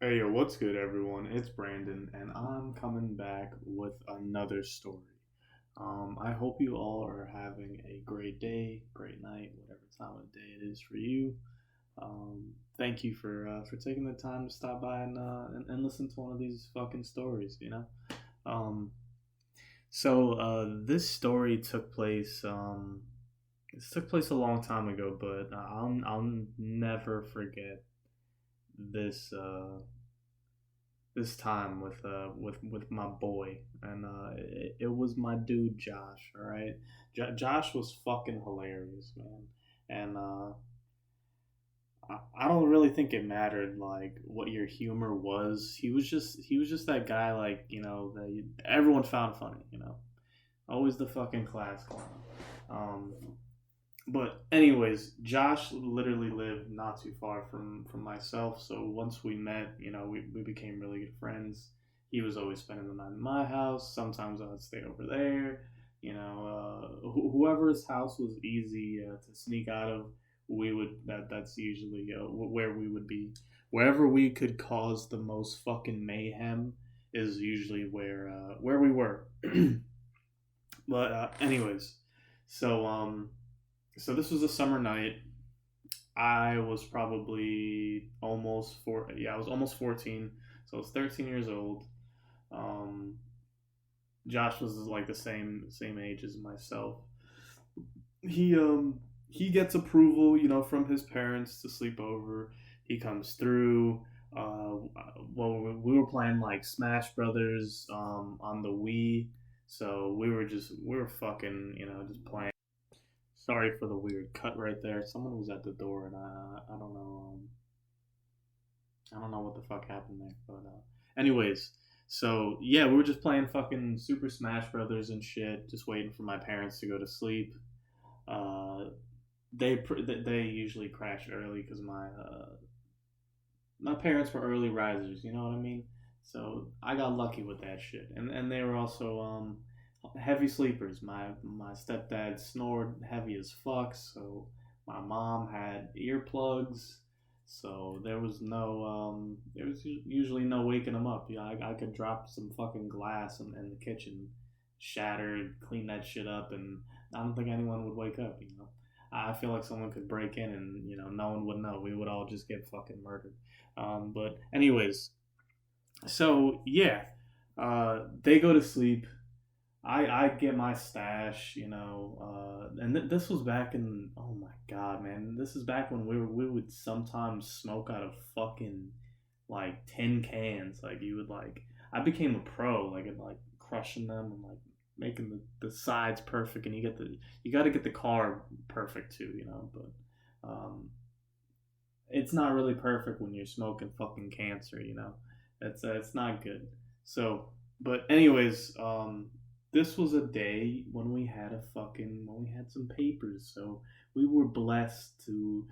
Hey, yo, what's good, everyone? It's Brandon, and I'm coming back with another story. I hope you all are having a great day, great night, whatever time of day it is for you. Thank you for taking the time to stop by and listen to one of these fucking stories. Um, this story took place. This took place a long time ago, but I'll never forget this. This time with my boy, and it was my dude Josh. All right, Josh was fucking hilarious, man, and I don't really think it mattered like what your humor was. He was just that guy, like, that everyone found funny. Always the fucking class clown. Um, but anyways, Josh literally lived not too far from myself. So once we met, we became really good friends. He was always spending the night in my house. Sometimes I would stay over there. Whoever's house was easy to sneak out of, we would that's usually where we would be. Wherever we could cause the most fucking mayhem is usually where we were. But anyways, so so this was a summer night. I was probably almost four. Yeah, I was almost 14. So I was 13 years old. Um, Josh was like the same age as myself. He gets approval, from his parents to sleep over. He comes through. Well, we were playing like Smash Brothers on the Wii, so we were fucking, just playing. Sorry for the weird cut right there. Someone was at the door, and I don't know. I don't know what the fuck happened there, but anyways, so yeah, we were just playing fucking Super Smash Brothers and shit, just waiting for my parents to go to sleep. Uh, they usually crash early because my parents were early risers. You know what I mean? So I got lucky with that shit, and they were also heavy sleepers. My stepdad snored heavy as fuck, so my mom had earplugs. So there was usually no waking them up. Yeah, I could drop some fucking glass in the kitchen, shattered, clean that shit up, and I don't think anyone would wake up. I feel like someone could break in and no one would know. We would all just get fucking murdered. But anyways, so yeah, they go to sleep. I get my stash, and this was back in, oh my god, man, this is back when we would sometimes smoke out of fucking like tin cans. Like you would like, I became a pro like at like crushing them and like making the sides perfect, and you got to get the car perfect too, but um, it's not really perfect when you're smoking fucking cancer, it's not good. So, but anyways, this was a day when when we had some papers. So we were blessed to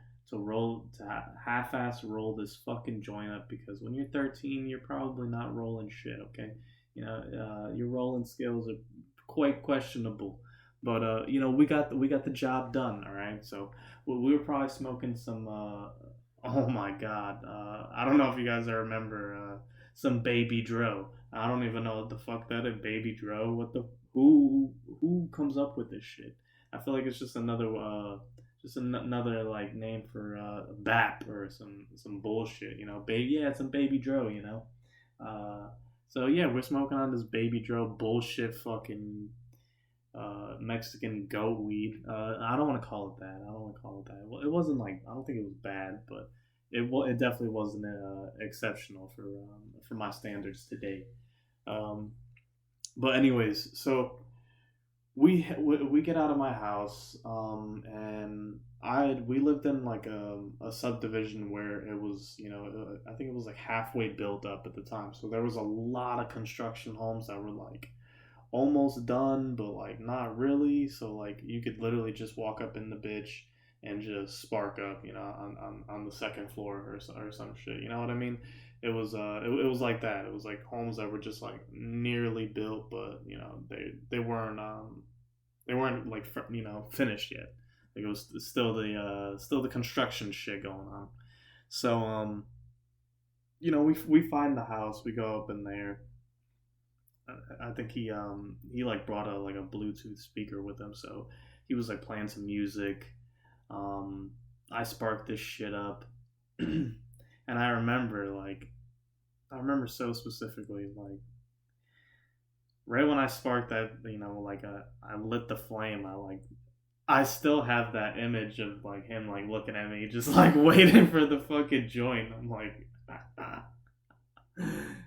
half-ass roll this fucking joint up, because when you're 13, you're probably not rolling shit. Okay, your rolling skills are quite questionable. But we got the job done. All right, so we were probably smoking some. Oh my god, I don't know if you guys remember some Baby Dro. I don't even know what the fuck that is. Baby Dro. What the who comes up with this shit? I feel like it's just another like name for BAP or some bullshit. Baby, yeah, it's some Baby Dro. Uh, so yeah, we're smoking on this Baby Dro bullshit fucking Mexican goat weed. I don't want to call it that. I don't want to call it that. Well, it wasn't like, I don't think it was bad, but it definitely wasn't exceptional for my standards today. Um, but anyways, so we get out of my house, and we lived in like a subdivision where it was, I think it was like halfway built up at the time. So there was a lot of construction homes that were like almost done, but like not really. So like you could literally just walk up in the bitch and just spark up, on the second floor or some shit. You know what I mean? It was like that. It was like homes that were just like nearly built, but they weren't like finished yet. Like it was still the construction shit going on. So we find the house, we go up in there. I think he like brought a like a Bluetooth speaker with him, so he was like playing some music. Um, I sparked this shit up, and I remember so specifically like right when I sparked that, I lit the flame. I still have that image of like him like looking at me, just like waiting for the fucking joint. I'm like,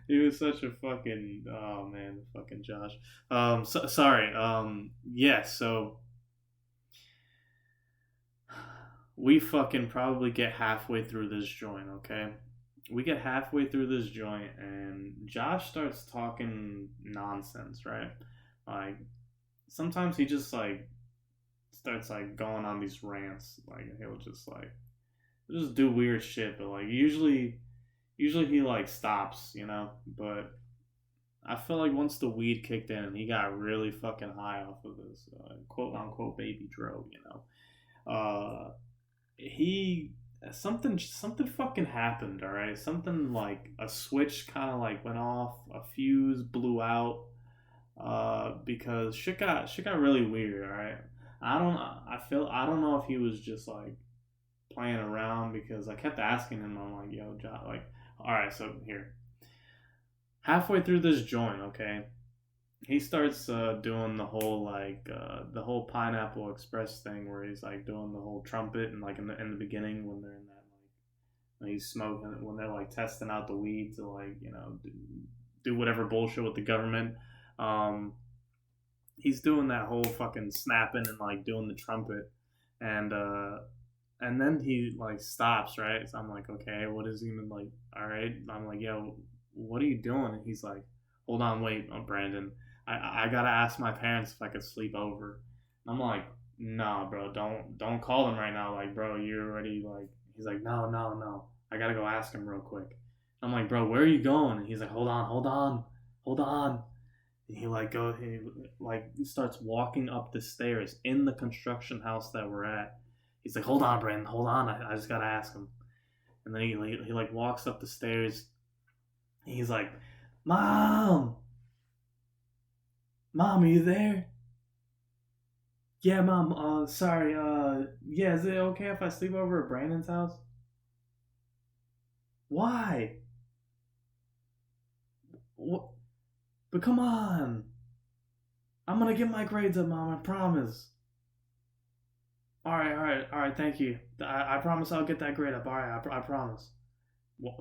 he was such a fucking oh man, fucking Josh. Sorry. Yeah. So we fucking probably get halfway through this joint. Okay, we get halfway through this joint, and Josh starts talking nonsense. Right, like sometimes he just like starts like going on these rants. Like he'll just do weird shit, but like usually he like stops, But I feel like once the weed kicked in, he got really fucking high off of this quote unquote baby dro. He something fucking happened. All right, something like a switch kind of like went off, a fuse blew out. Because shit got really weird. All right, I don't know if he was just like playing around because I kept asking him. I'm like, yo, John, like, all right, so here, halfway through this joint, okay, he starts doing the whole Pineapple Express thing where he's like doing the whole trumpet and like in the beginning when they're in that like when he's smoking when they're like testing out the weed to like do whatever bullshit with the government. Um, he's doing that whole fucking snapping and like doing the trumpet, and and then he like stops, right? So I'm like, okay, what is he even like? All right, I'm like, yo, what are you doing? And he's like, hold on, wait, Brandon, I gotta ask my parents if I could sleep over. I'm like, no, bro, don't call them right now. Like, bro, you're already like. He's like, no, no, no, I gotta go ask him real quick. I'm like, bro, where are you going? And he's like, hold on. And he like starts walking up the stairs in the construction house that we're at. He's like, hold on, Brandon, hold on. I just gotta ask him. And then he like walks up the stairs. And he's like, Mom, Mom, are you there? Yeah, Mom. Sorry. Yeah, is it okay if I sleep over at Brandon's house? Why? What? But come on. I'm gonna get my grades up, Mom. I promise. All right. Thank you. I promise I'll get that grade up. All right, I promise.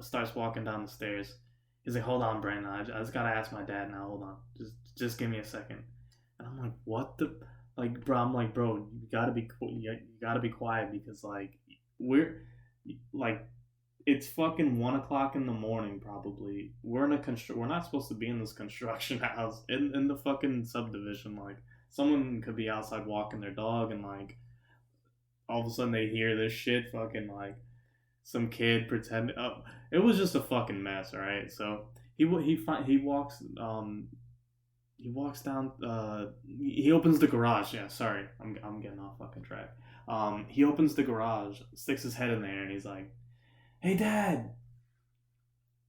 Starts walking down the stairs. He's like, "Hold on, Brandon. I just gotta ask my dad now. Hold on. Just give me a second." And I'm like, "What the?" Like, bro. I'm like, bro. You gotta be quiet because like we're like it's fucking 1 o'clock in the morning probably. We're not supposed to be in this construction house in the fucking subdivision. Like someone could be outside walking their dog and like all of a sudden they hear this shit fucking like some kid pretend. Oh, it was just a fucking mess. All right, so he walks down. He opens the garage. Yeah, sorry, I'm getting off fucking track. He opens the garage, sticks his head in there, and he's like, "Hey, Dad,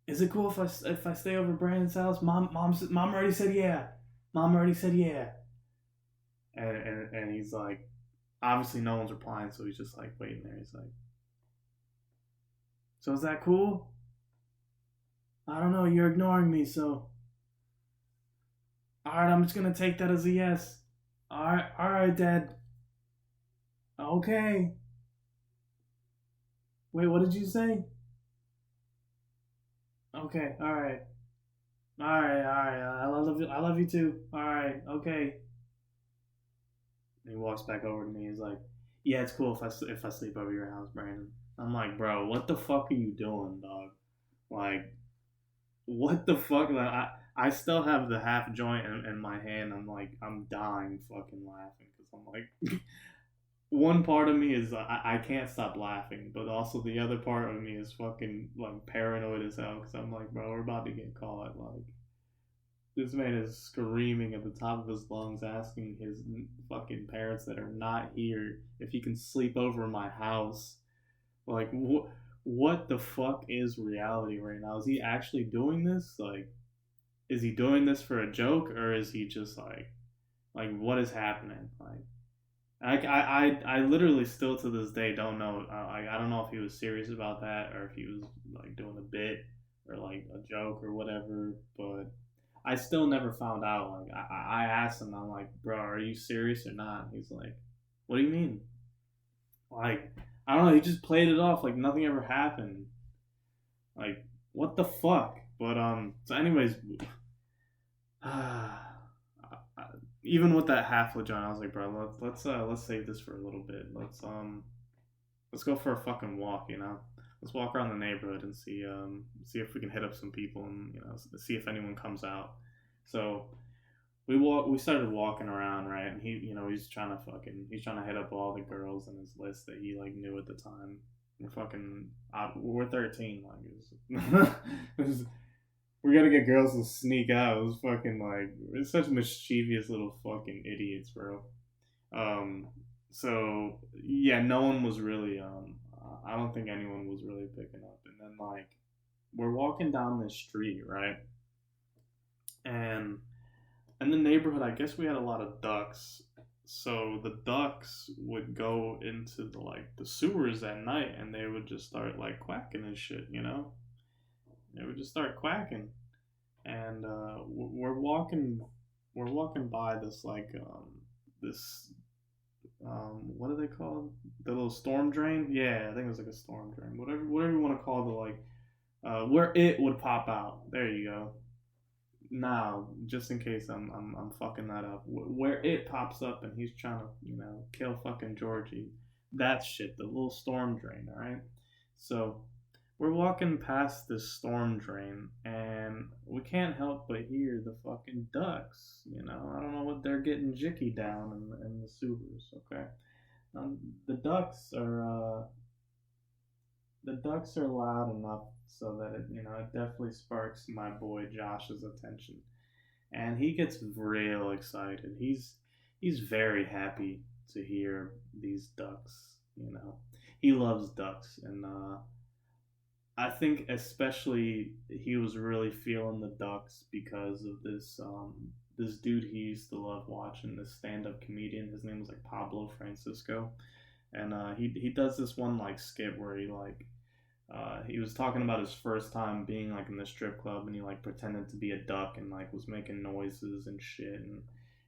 is it cool if I stay over at Brandon's house? Mom already said yeah. Mom already said yeah." And he's like, obviously no one's replying, so he's just like waiting there. He's like, so is that cool? I don't know. You're ignoring me, so all right. I'm just gonna take that as a yes. All right, Dad. Okay. Wait, what did you say? Okay. All right. All right. All right. I love you. I love you too. All right. Okay. And he walks back over to me. He's like, "Yeah, it's cool if I sleep over your house, Brandon." I'm like, "Bro, what the fuck are you doing, dog? Like, what the fuck?" Like, I still have the half joint in my hand. I'm like, I'm dying fucking laughing because I'm like, one part of me is I can't stop laughing, but also the other part of me is fucking like paranoid as hell because I'm like, bro, we're about to get caught. Like, this man is screaming at the top of his lungs, asking his fucking parents that are not here if he can sleep over my house. Like, what the fuck is reality right now? Is he actually doing this? Like, is he doing this for a joke, or is he just like what is happening? I literally still to this day don't know. I don't know if he was serious about that or if he was like doing a bit or like a joke or whatever. But I still never found out. Like I asked him, I'm like, bro, are you serious or not? He's like, what do you mean? Like I don't know. He just played it off like nothing ever happened. Like what the fuck? But So anyways, even with that half joint, I was like, bro, let's save this for a little bit. Let's go for a fucking walk. Let's walk around the neighborhood and see if we can hit up some people and see if anyone comes out. So we started walking around, right, and he's trying to hit up all the girls in his list that he like knew at the time. We're 13, like we gotta get girls to sneak out. It was fucking like it's such mischievous little fucking idiots, bro. Um, so yeah, no one was really I don't think anyone was really picking up. And then like we're walking down this street, right? And in the neighborhood, I guess we had a lot of ducks. So the ducks would go into the sewers at night, and they would just start like quacking and shit. They would just start quacking, and we're walking by this what are they called? The little storm drain? Yeah, I think it was like a storm drain. Whatever you want to call the where it would pop out. There you go. Now, just in case I'm fucking that up, where it pops up and he's trying to kill fucking Georgie. That shit, the little storm drain. All right, so we're walking past this storm drain and we can't help but hear the fucking ducks. I don't know what they're getting jicky down in the sewers. Okay, um, the ducks are uh, the ducks are loud enough so that it definitely sparks my boy Josh's attention, and he gets real excited. He's very happy to hear these ducks. He loves ducks, and I think especially he was really feeling the ducks because of this dude he used to love watching, this stand up comedian. His name was like Pablo Francisco, and he does this one like skit where he was talking about his first time being like in the strip club, and he like pretended to be a duck and like was making noises and shit, and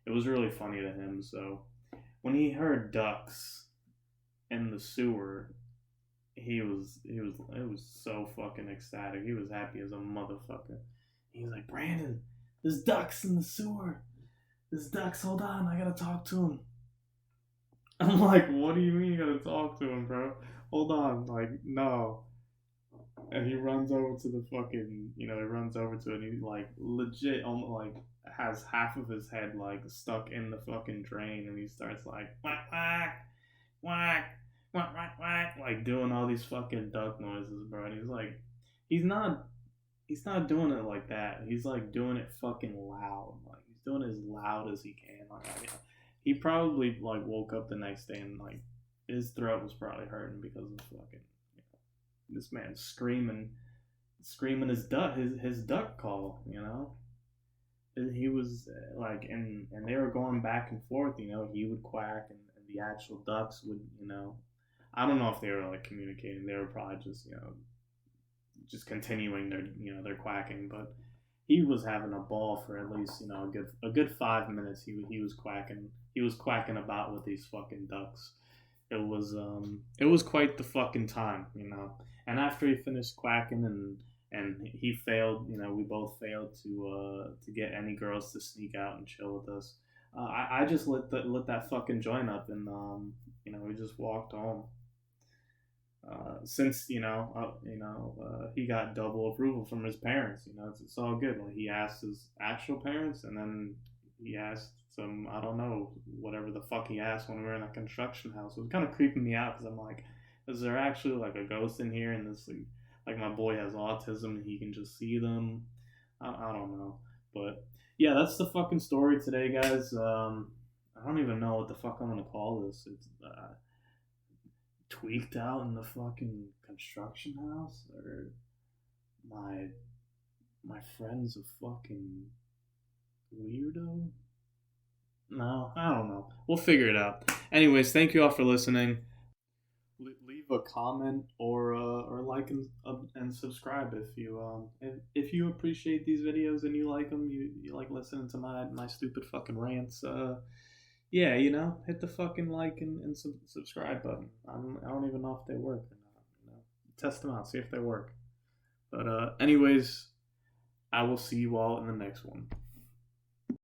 it was really funny to him. So when he heard ducks in the sewer, it was so fucking ecstatic. He was happy as a motherfucker. He was like, Brandon, there's ducks in the sewer. There's ducks. Hold on, I gotta talk to him. I'm like, what do you mean you gotta talk to him, bro? Hold on, like, no. And he runs over to the fucking, he runs over to it, and he like legit, almost like has half of his head like stuck in the fucking drain, and he starts like whack whack whack whack whack whack, like doing all these fucking duck noises, bro. And he's not, he's not doing it like that. He's like doing it fucking loud, like he's doing it as loud as he can. Like he probably like woke up the next day and like his throat was probably hurting because of fucking this man screaming his duck call. He was like, and they were going back and forth. He would quack, and the actual ducks would. I don't know if they were like communicating. They were probably just continuing their quacking, but he was having a ball for at least a good 5 minutes. He was quacking about with these fucking ducks. It was quite the fucking time. And after he finished quacking and he failed, we both failed to get any girls to sneak out and chill with us. I just lit that fucking joint up, and we just walked home. Since he got double approval from his parents. It's all good. Like he asked his actual parents, and then he asked some, I don't know, whatever the fuck he asked when we were in a construction house. It was kind of creeping me out because I'm like, is there actually like a ghost in here? And this like my boy has autism and he can just see them. I don't know, but yeah, that's the fucking story today, guys. I don't even know what the fuck I'm gonna call this. It's tweaked out in the fucking construction house, or my my friend's a fucking weirdo? No, I don't know. We'll figure it out. Anyways, thank you all for listening. Leave a comment or like and subscribe if you appreciate these videos and you like them. You like listening to my stupid fucking rants. Yeah, hit the fucking like and subscribe button. I don't even know if they work or not. Test them out, see if they work. But anyways, I will see you all in the next one.